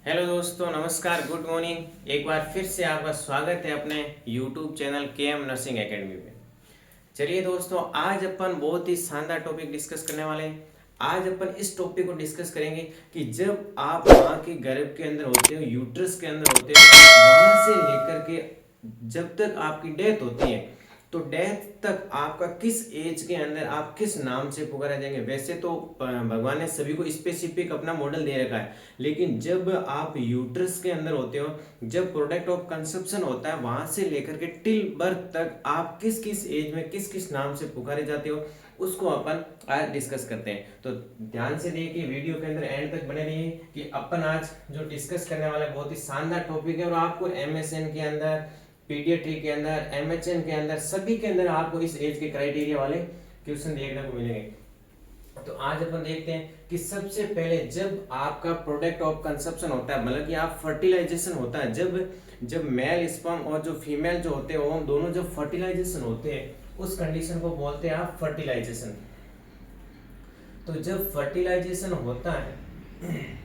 Hello दोस्तों, नमस्कार, good morning. एक बार फिर से आपका स्वागत है अपने YouTube channel KM nursing academy में। चलिए दोस्तों, आज अपन बहुत ही शानदार टॉपिक डिस्कस करने वाले हैं। आज अपन इस टॉपिक को डिस्कस करेंगे कि जब आप माँ के गर्भ के अंदर होते हो, यूट्रस के अंदर होते हो, वहां से लेकर के जब तक आपकी डेथ होती है, तो डेथ तक आपका किस एज के अंदर आप किस नाम से पुकारे जाएंगे। वैसे तो भगवान ने सभी को स्पेसिफिक अपना मॉडल दे रखा है, लेकिन जब आप यूट्रस के अंदर होते हो, जब प्रोडक्ट ऑफ कंसेप्शन होता है, वहां से लेकर के टिल बर्थ तक आप किस किस एज में किस किस नाम से पुकारे जाते हो, उसको अपन आज डिस्कस करते हैं। तो ध्यान से देखिए, वीडियो के अंदर एंड तक बने रहिए कि अपन आज जो डिस्कस करने वाले बहुत ही शानदार टॉपिक है और आपको एमएसएन के अंदर, पीडियाट्री के अंदर, एमएचएन के अंदर, सभी के अंदर आपको इस एज के क्राइटेरिया वाले क्वेश्चन देखने को मिलेंगे। तो आज अपन देखते हैं कि सबसे पहले जब आपका प्रोडक्ट ऑफ कंसेप्शन होता है, मतलब कि आप फर्टिलाइजेशन होता है, जब मेल स्पर्म और जो फीमेल जो होते हैं वो दोनों जब फर्टिलाइजेशन होते हैं, उस कंडीशन को बोलते हैं आप फर्टिलाइजेशन। तो जब फर्टिलाइजेशन होता है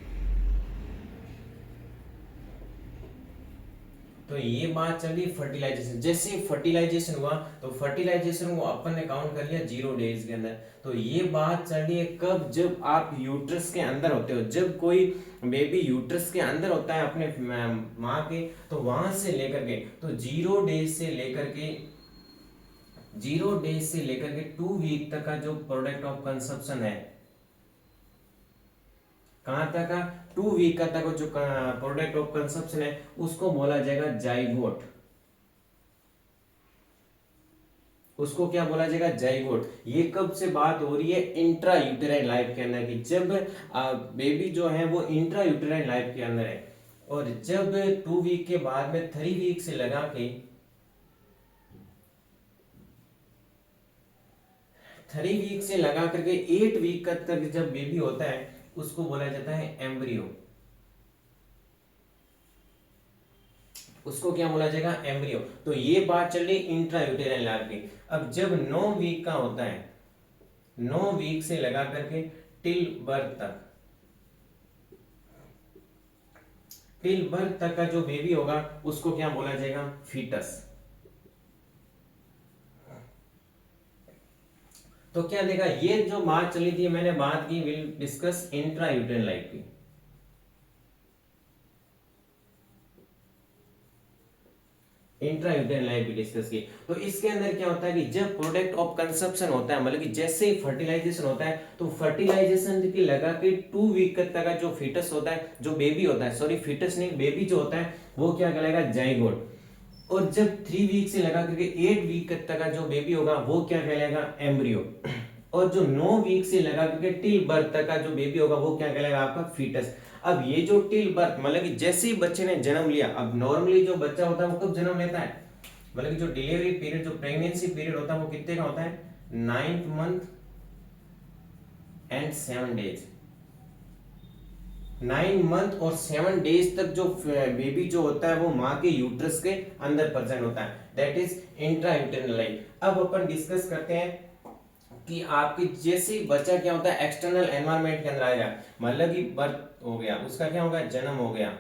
तो ये बात चली फर्टिलाइजेशन। जैसे ही फर्टिलाइजेशन हुआ तो फर्टिलाइजेशन को अपन ने काउंट कर लिया 0 डेज के अंदर। तो ये बात चली है कब, जब आप यूट्रस के अंदर होते हो, जब कोई बेबी यूट्रस के अंदर होता है अपने माँ के, तो वहां से लेकर के तो 0 डेज से लेकर के 0 डेज से लेकर के 2 वीक तक का जो प्रोडक्ट ऑफ कंसेप्शन है, कहां तक का 2 वीक का तक जो प्रोडक्ट ऑफ कंसेप्शन है, उसको बोला जाएगा जाइगोट। उसको क्या बोला जाएगा, जाइगोट। ये कब से बात हो रही है, इंट्रा यूटेराइन लाइफ के अंदर की, जब बेबी जो है वो इंट्रा यूटेराइन लाइफ के अंदर है, और जब 2 वीक के बाद में 3 वीक से लगा के 3 वीक से लगा करके 8 वीक तक जब बेबी होता है, उसको बोला जाता है एम्ब्रियो। उसको क्या बोला जाएगा, एम्ब्रियो। तो ये बात चल रही इंट्रा यूटेराइन लाइफ की। अब जब 9 वीक का होता है, 9 वीक से लगा करके टिल बर्थ तक, टिल बर्थ तक का जो बेबी होगा उसको क्या बोला जाएगा, फीटस। तो क्या देखा, ये जो बात चली थी, मैंने बात की, will discuss intra uterine life की। इंट्रा यूटेराइन लाइफ भी डिस्कस की। तो इसके अंदर क्या होता है कि जब प्रोडक्ट ऑफ कंसेप्शन होता है, मतलब कि जैसे ही फर्टिलाइजेशन होता है, तो फर्टिलाइजेशन की लगा के 2 वीक तक का जो फीटस होता है, जो बेबी होता है, सॉरी फीटस नहीं, बेबी जो होता है, वो क्या कहलाएगा, जाइगोट। और जब 3 वीक से लगा करके 8 वीक तक का जो बेबी होगा वो क्या कहलाएगा, एम्ब्रियो। और जो 9 वीक से लगा करके टिल बर्थ तक का जो बेबी होगा वो क्या कहलाएगा, आपका फीटस। अब ये जो टिल बर्थ, मतलब कि जैसे ही बच्चे ने जन्म लिया, अब नॉर्मली जो बच्चा होता है वो कब जन्म लेता है, मतलब कि जो डिलीवरी पीरियड, जो प्रेगनेंसी पीरियड होता है वो कितने का होता है, 9 मंथ एंड 7 डेज। 9 मंथ और 7 डेज तक जो बेबी जो होता है वो माँ के यूट्रस के अंदर प्रेजेंट होता है, that is intra uterine life. अब अपन डिस्कस करते हैं कि आपकी जैसे ही बच्चा क्या होता है, एक्सटर्नल एनवायरनमेंट के अंदर आएगा, मतलब कि बर्थ हो गया, उसका क्या होगा, जन्म हो गया।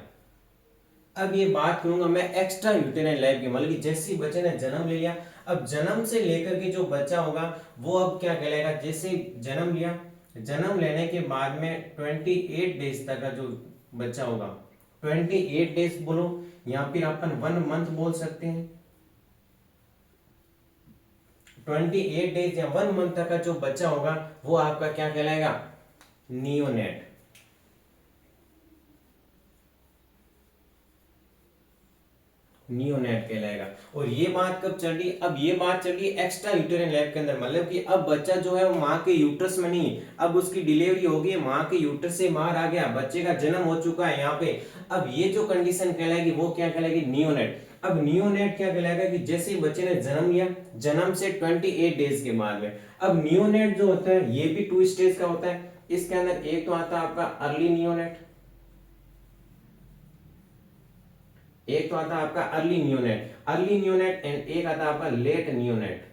अब ये बात करूंगा मैं एक्स्ट्रा यूटेराइन लाइफ की, मतलब कि जैसे ही बच्चे ने जन्म ले लिया, अब जन्म से लेकर के जो बच्चा होगा वो अब क्या कहलाएगा, जैसे जन्म लिया, जन्म लेने के बाद में 28 डेज तक का जो बच्चा होगा, 28 डेज बोलो, या फिर अपन 1 मंथ बोल सकते हैं। 28 डेज या 1 मंथ तक का जो बच्चा होगा वो आपका क्या कहलाएगा, नियोनेट। नियोनेट कहलाएगा। और ये बात कब चल रही है, अब ये बात चल रही है एक्स्ट्रा यूटेरिन लाइफ के अंदर, मतलब कि अब बच्चा जो है वो माँ के यूट्रस में नहीं, अब उसकी डिलीवरी हो गई, माँ के यूट्रस से बाहर आ गया, बच्चे का जन्म हो चुका है यहाँ पे। अब ये जो कंडीशन कहलाएगी वो क्या कहलाएगी, नियोनेट। अब नियोनेट क्या कहलाएगा कि जैसे ही बच्चे ने जन्म लिया, जन्म से 28 डेज के बाद में, अब नियोनेट जो होता है ये भी 2 स्टेज का होता है। इसके अंदर एक तो आता है आपका अर्ली नियोनेट, एक तो आता है आपका early neonate, early neonate, and एक आता है आपका लेट नियोनेट।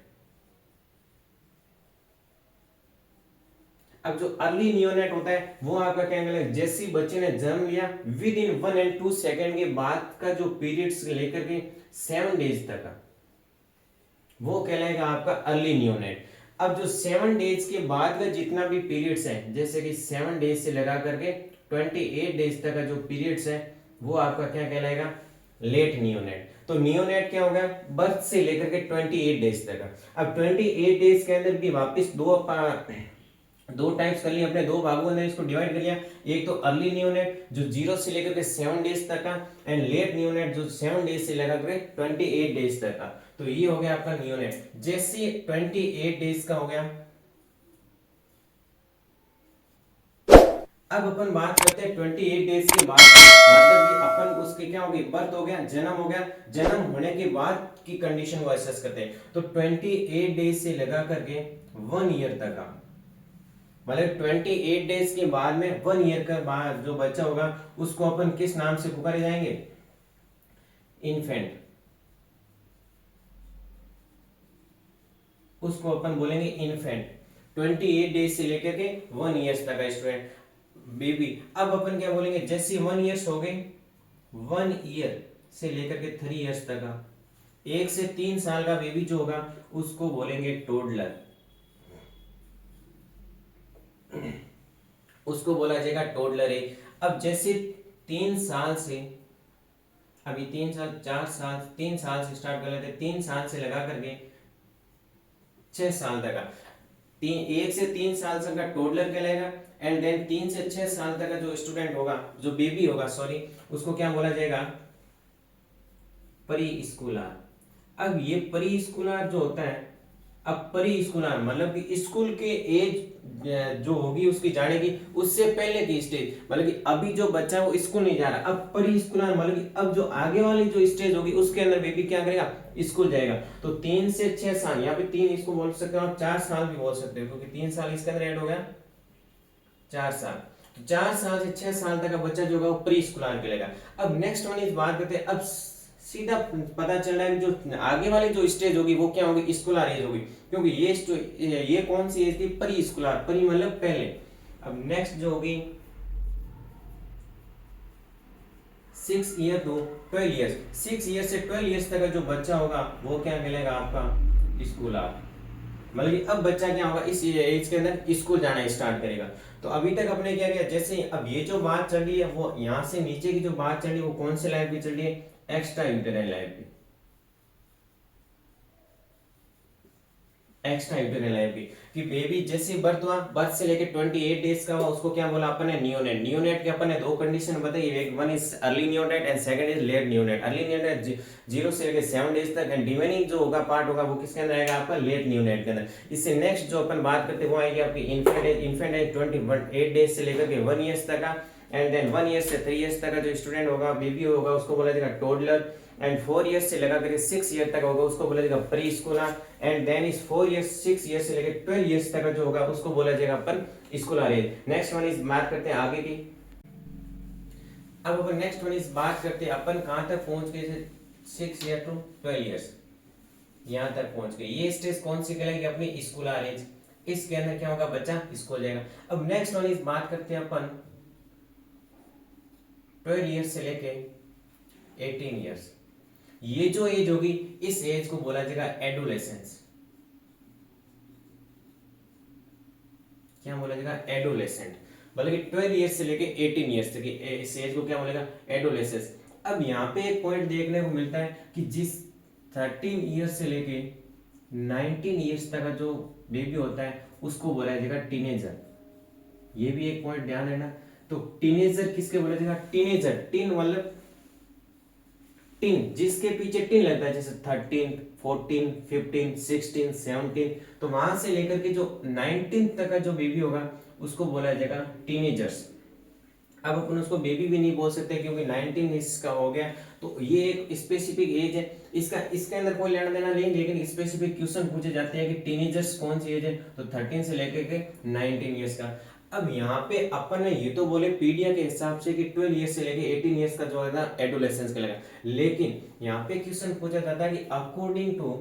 अब जो अर्ली नियोनेट होता है वो आपका क्या कहलाएगा, जैसे बच्चे ने जन्म लिया विद इन 1 and 2 सेकेंड के बाद का जो पीरियड्स लेकर के 7 डेज तक का वो कहलाएगा आपका अर्ली नियोनेट। अब जो 7 डेज के बाद का जितना भी पीरियड्स है, जैसे कि 7 डेज से लगा करके 28 डेज तक का जो पीरियड्स है वो आपका क्या कहलाएगा, लेट नियोनेट। तो नियोनेट क्या होगा, बर्थ से लेकर के 28 डेज तक का। अब 28 डेज के अंदर भी वापस दो टाइप्स कर लिए अपने, दो भागों में इसको डिवाइड कर लिया। एक तो अर्ली नियोनेट जो 0 से लेकर के 7 डेज तक का, एंड लेट नियोनेट जो 7 डेज से लेकर के 28 डेज तक का। तो ये हो गया आपका नियोनेट। जैसे 28 डेज का हो गया, अब अपन बात करते हैं 28 डेज के बाद, मतलब कि अपन उसके क्या हो गई, बर्थ हो गया, जन्म हो गया, जन्म होने के बाद की कंडीशन को असेस करते हैं। तो 28 डेज से लगा करके 1 ईयर तक का, मतलब 28 डेज के बाद में 1 ईयर का बाद जो बच्चा होगा उसको अपन किस नाम से पुकारे जाएंगे, इन्फेंट। उसको अपन बोलेंगे इन्फेंट। 28 डेज से लेकर के 1 ईयर्स तक का स्टूडेंट बेबी। अब अपन क्या बोलेंगे, जैसे 1 ईयर्स हो गए, 1 ईयर से लेकर के 3 ईयर्स तक का, 1 से 3 साल का बेबी जो होगा उसको बोलेंगे टोडलर, उसको बोला जाएगा टोडलर है। अब जैसे 3 साल से, अभी 3 साल 4 साल 3 साल से स्टार्ट कर लेते हैं, 3 साल से लगा करके 6 साल तक का, 1 से 3 साल तक का टोडलर कहलाएगा। एंड देन 3 से 6 साल तक का जो स्टूडेंट होगा, जो बेबी होगा सॉरी, उसको क्या बोला जाएगा, प्री स्कूलर। अब ये प्री स्कूलर जो होता है, अब प्री स्कूलर मतलब कि स्कूल के एज जो होगी उसकी जाने की, उससे पहले की स्टेज, मतलब कि अभी जो बच्चा है वो स्कूल नहीं जा रहा, अब प्री स्कूलर मतलब कि अब जो आगे वाली जो स्टेज होगी उसके अंदर बेबी क्या करेगा, स्कूल जाएगा। तो 3 से 6 साल, यहाँ पे 3 इसको बोल सकते हो आप, 4 साल भी बोल सकते हो, क्योंकि 3 साल इसके अंदर ऐड हो गया, 4 साल। तो 4 साल से 6 साल तक का बच्चा जो होगा वो प्री स्कूलर कहलाएगा। अब नेक्स्ट वन इस बात करते हैं, अब सीधा पता चल रहा है कि जो आगे वाली जो स्टेज होगी वो क्या होगी, स्कूलर एज होगी, क्योंकि ये कौन सी एज थी, प्री स्कूलर, प्री मतलब पहले। अब नेक्स्ट जो होगी 6 ईयर टू 12 ईयर्स, 6 ईयर से 12 ईयर्स तक का जो बच्चा होगा वो क्या कहलाएगा आपका स्कूलर। मतलब कि अब बच्चा क्या होगा, इस एज के अंदर स्कूल जाना स्टार्ट करेगा। तो अभी तक अपने क्या किया, जैसे अब ये जो बात चल रही है वो यहाँ से नीचे की जो बात चल रही है वो कौन से लाइफ की चल रही है, एक्स्ट्रा यूटेराइन लाइफ की, एक्स्ट्रा यूटेराइन लाइफ की। कि बेबी जैसे बर्थ हुआ, बर्थ से लेके 28 डेज का हुआ, उसको क्या बोला अपन ने, नियोनेट। नियोनेट के अपन ने 2 कंडीशन बताई, एक one is early neonate and second is late neonate. Early neonate 0 से लेके 7 डेज तक, एंड रिमेनिंग जो होगा पार्ट होगा वो किसके अंदर आएगा, आपका लेट नियोनेट के अंदर। इससे नेक्स्ट जो अपन बात करते हैं वो आएगी आपकी infant age. Infant age 28 days से लेकर के 1 ईयर्स तक का, एंड देन 1 ईयर से 3 ईयर्स तक का जो स्टूडेंट होगा, बेबी होगा, उसको बोला जाएगा टोडलर। एंड 4 ईयर्स से लगा करके 6 ईयर तक होगा उसको बोला जाएगा प्री स्कूलर। एंड देन इस 4 ईयर्स 6 ईयर्स से लेकर 12 ईयर्स तक का जो होगा उसको बोला जाएगा अपन scholar age. Next one is बात करते हैं आगे की। अब अपन नेक्स्ट वन इज बात करते हैं अपन कहां तक पहुंच गए, 6 ईयर टू 12 ईयर्स, यहां तक पहुंच गए। ये स्टेज कौन सी कहलाएगी, अपनी स्कूलर एज। इसके अंदर क्या होगा, बच्चा स्कूल जाएगा। अब नेक्स्ट वन इज बात करते हैं अपन 12 ईयर्स से लेके 18 ईयर्स। ये जो एज होगी इस एज को बोला जाएगा एडोलेसेंस। क्या बोला जाएगा, एडोलेसेंट। मतलब कि 12 ईयर्स से लेके 18 ईयर्स तक इस एज को क्या बोलेगा, एडोलेसेंस। अब यहाँ पे एक पॉइंट देखने को मिलता है कि जिस 13 ईयर्स से लेके 19 ईयर्स तक का जो बेबी होता है उसको बोला जाएगा टीनेजर। ये भी एक पॉइंट ध्यान देना। तो टीनेजर किसके बोला जाएगा, टीनेजर। टीन मतलब टीन जिसके पीछे टीन लगता है, जैसे 13, 14, 15, 16, 17, तो वहां से लेकर के जो 19 तक का जो बेबी होगा उसको बोला जाएगा टीनेजर्स। अब अपन उसको बेबी भी नहीं बोल सकते क्योंकि 19 इसका हो गया, तो ये एक स्पेसिफिक एज है। इसके अंदर कोई लेना देना नहीं, लेकिन स्पेसिफिक क्वेश्चन पूछे जाते हैं कि टीनेजर्स कौन सी एज है, तो 13 से लेकर के 19 ईयर्स का। अब यहाँ पे अपन ने ये तो बोले पीडिया के हिसाब से कि 12 ईयर्स से लेके 18 ईयर्स का जो है ना एडोलेसेंस कहलाएगा, लेकिन यहाँ पे क्वेश्चन पूछा जाता है कि अकॉर्डिंग टू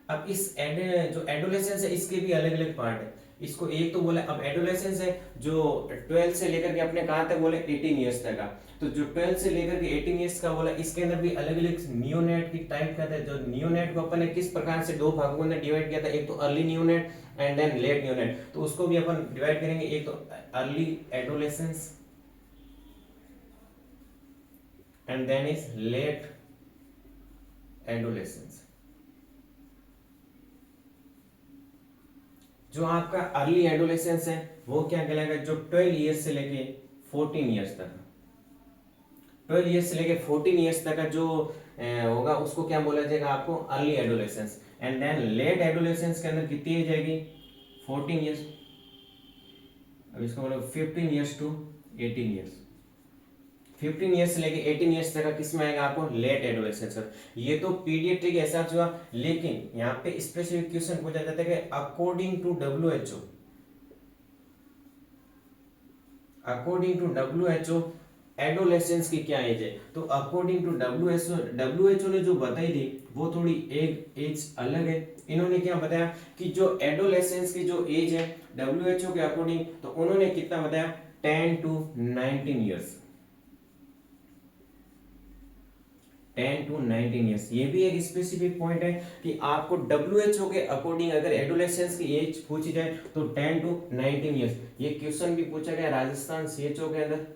अब इस जो एडोलेसेंस है इसके भी अलग अलग पार्ट है। इसको एक तो बोला, अब एडोलेसेंस है जो 12 से लेकर के अपने कहाँ तक बोले 18 ईयर्स तक का। तो जो 12 से लेकर के 18 ईयर्स का बोला, इसके अंदर भी अलग अलग नियोनेट की टाइप का था। जो नियोनेट को अपन ने किस प्रकार से दो भागों में डिवाइड किया था, एक तो early neonate and then late neonate. तो उसको भी अपन डिवाइड करेंगे, एक तो early adolescence and then is late adolescence. जो आपका अर्ली एडोलेसेंस है वो क्या कहलाएगा, जो 12 ईयर्स से लेके 14 ईयर्स तक, 12 ईयर्स से लेके 14 ईयर्स तक का जो होगा उसको क्या बोला जाएगा आपको, early adolescence. And then late adolescence के अंदर कितनी एज आएगी, 14 ईयर्स। अब इसको बोलो 15 ईयर्स टू 18 ईयर्स। 15 ईयर्स से लेके 18 ईयर्स तक का किसमें आएगा आपको, लेट एडोलेसेंस। ये तो पीडियाट्रिक ऐसा हुआ, लेकिन यहाँ पे स्पेसिफिक क्वेश्चन पूछा जाता है कि according to WHO, according to WHO adolescence की क्या एज है। तो अकॉर्डिंग टू WHO ने जो बताई थी वो थोड़ी एक एज अलग है। इन्होंने क्या बताया कि जो एडोलेसेंस की जो एज है WHO के अकॉर्डिंग, तो उन्होंने कितना बताया, 10 टू 19 ईयर्स, 10 टू 19 ईयर्स। ये भी एक स्पेसिफिक पॉइंट है कि आपको WHO के अकॉर्डिंग अगर एडोलेसेंस की एज पूछी जाए तो 10 टू 19 ईयर्स। ये क्वेश्चन भी पूछा गया राजस्थान CHO के अंदर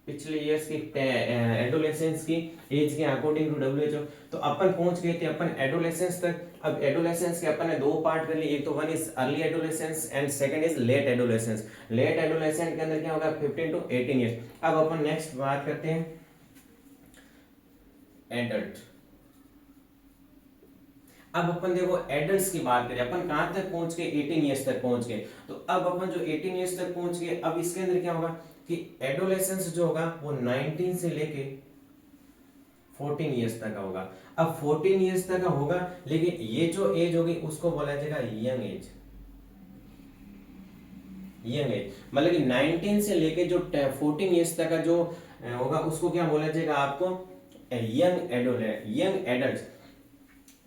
पिछले ईयर्स की एडोलेसेंस की एज के अकॉर्डिंग टू WHO। तो अपन पहुंच गए थे अपन एडोलेसेंस तक। अब एडोलेसेंस के अपन ने दो पार्ट कर लिए, एक तो one is early adolescence and second is late adolescence. Late adolescence के अंदर क्या होगा, 15 टू 18 ईयर्स। अब अपन नेक्स्ट बात करते हैं एडल्ट। अब अपन देखो एडल्ट्स की बात करें, अपन कहां तक पहुंच गए, 18 ईयर्स तक पहुंच गए। तो अब अपन जो 18 ईयर्स तक पहुंच गए, अब इसके अंदर क्या होगा कि एडोलेसेंस जो होगा वो 19 से लेके 14 ईयर्स तक का होगा। अब 14 ईयर्स तक का होगा, लेकिन ये जो एज होगी उसको बोला जाएगा यंग एज। यंग एज मतलब कि 19 से लेके जो 14 ईयर्स तक का जो होगा उसको क्या बोला जाएगा आपको, यंग एडल्ट।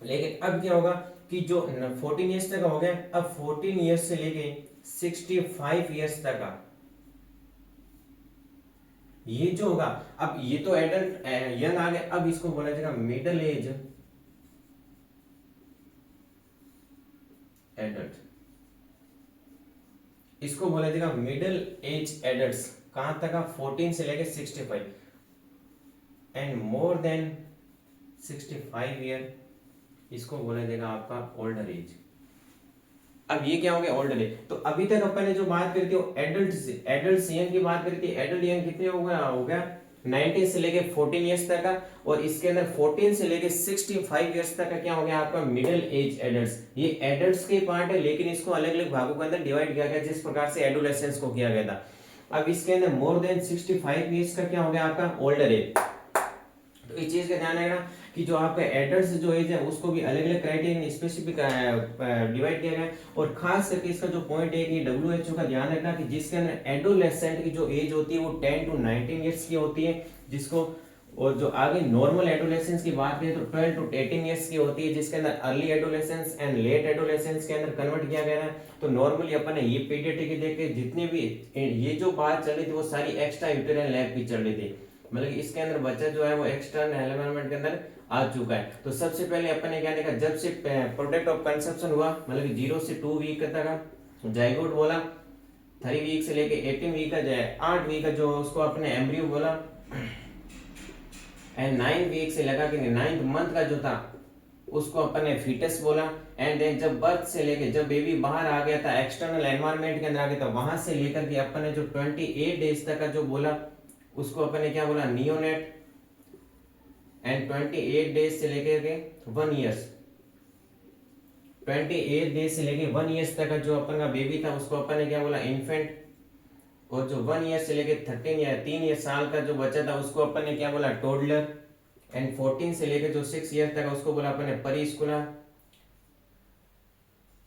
लेकिन अब क्या होगा कि जो 14 ईयर्स तक का हो गया, अब 14 ईयर्स से लेके 65 ईयर्स तक का ये जो होगा, अब ये तो एडल्ट यंग आ गया, अब इसको बोला जाएगा मिडिल एज एडल्ट। इसको बोला जाएगा मिडिल एज एडल्ट्स। कहां तक का, 14 से लेके 65 एंड मोर देन 65 ईयर, इसको बोला जाएगा आपका ओल्डर एज। अब ये क्या हो गया, ओल्डर एज। तो अभी तक अपन ने जो बात करी थी वो एडल्ट यंग की बात करी थी। एडल्ट यंग कितने हो गया 19 से लेके 14 ईयर्स तक का, और इसके अंदर 14 से लेके 65 ईयर्स तक का क्या हो गया आपका मिडिल एज एडल्ट्स। ये एडल्ट्स के पार्ट है, लेकिन इसको अलग अलग भागों के अंदर डिवाइड किया गया जिस प्रकार से एडोलेसेंस को किया गया था। अब इसके अंदर मोर देन 65 ईयर्स का क्या हो गया आपका ओल्डर एज। तो इस चीज का ध्यान रखना कि जो आपका एडल्ट जो एज है उसको भी अलग अलग क्राइटेरिया स्पेसिफिक डिवाइड किया गया है। और खास करके इसका जो पॉइंट है कि WHO का ध्यान रखना कि जिसके अंदर एडोलेसेंट की जो एज होती है वो 10 टू 19 ईयर्स की होती है, जिसको, और जो आगे नॉर्मल एडोलेसेंस की बात करें तो 12 टू 18 ईयर्स की होती है, जिसके अंदर early adolescence and let adolescence के अंदर कन्वर्ट किया गया है। तो नॉर्मली अपन ने ये पीडियाट्रिक देख के जितने भी ये जो बात चल रही थी वो सारी एक्स्ट्रा यूटेरिन लैब की चल रही थी, मतलब कि इसके अंदर बच्चा जो है वो एक्सटर्नल एनवायरनमेंट के अंदर आ चुका है। तो सबसे पहले अपन ने क्या देखा, जब से प्रोडक्ट ऑफ कंसेप्शन हुआ, मतलब कि 0 से 2 वीक तक जाइगोट बोला, 3 वीक से लेके 18 वीक का जो है 8 वीक का जो उसको अपने एम्ब्रियो बोला, एंड 9 वीक से लगा के 9th मंथ का जो था उसको अपन ने फीटस बोला। एंड देन जब बर्थ से लेके जब बेबी बाहर आ गया था एक्सटर्नल एनवायरनमेंट के अंदर आ गया था, वहां से लेकर के अपन ने जो 28 डेज तक का जो बोला उसको अपन ने क्या बोला नियोनेट। एंड 28 डेज से लेकर के 1 ईयर्स, 28 डेज से लेके 1 ईयर्स तक का जो अपन का बेबी था उसको अपन ने क्या बोला इन्फेंट। और जो 1 ईयर से लेके 13 या 3 ईयर साल का जो बच्चा था उसको अपन ने क्या बोला टोडलर। एंड 14 से लेके जो 6 ईयर तक उसको बोला अपन ने परी स्कूलर।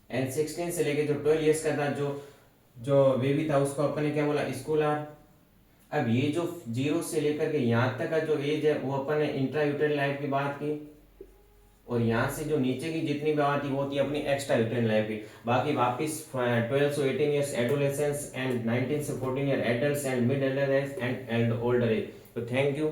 एंड 16 से लेके जो 12 ईयर्स का था जो बेबी था उसको अपन ने क्या बोला स्कूलर। अब ये जो 0 से लेकर के यहाँ तक का जो एज है वो अपन ने इंट्रायूटेरल लाइफ की बात की, और यहाँ से जो नीचे की जितनी भी आती वो होती है अपनी एक्स्ट्रा यूटेरिन लाइफ की। बाकी वापिस 12 से 18 ईयर्स एडोलेसेंस एंड 19 से 14 year adult and mid adult age and older age. तो थैंक यू।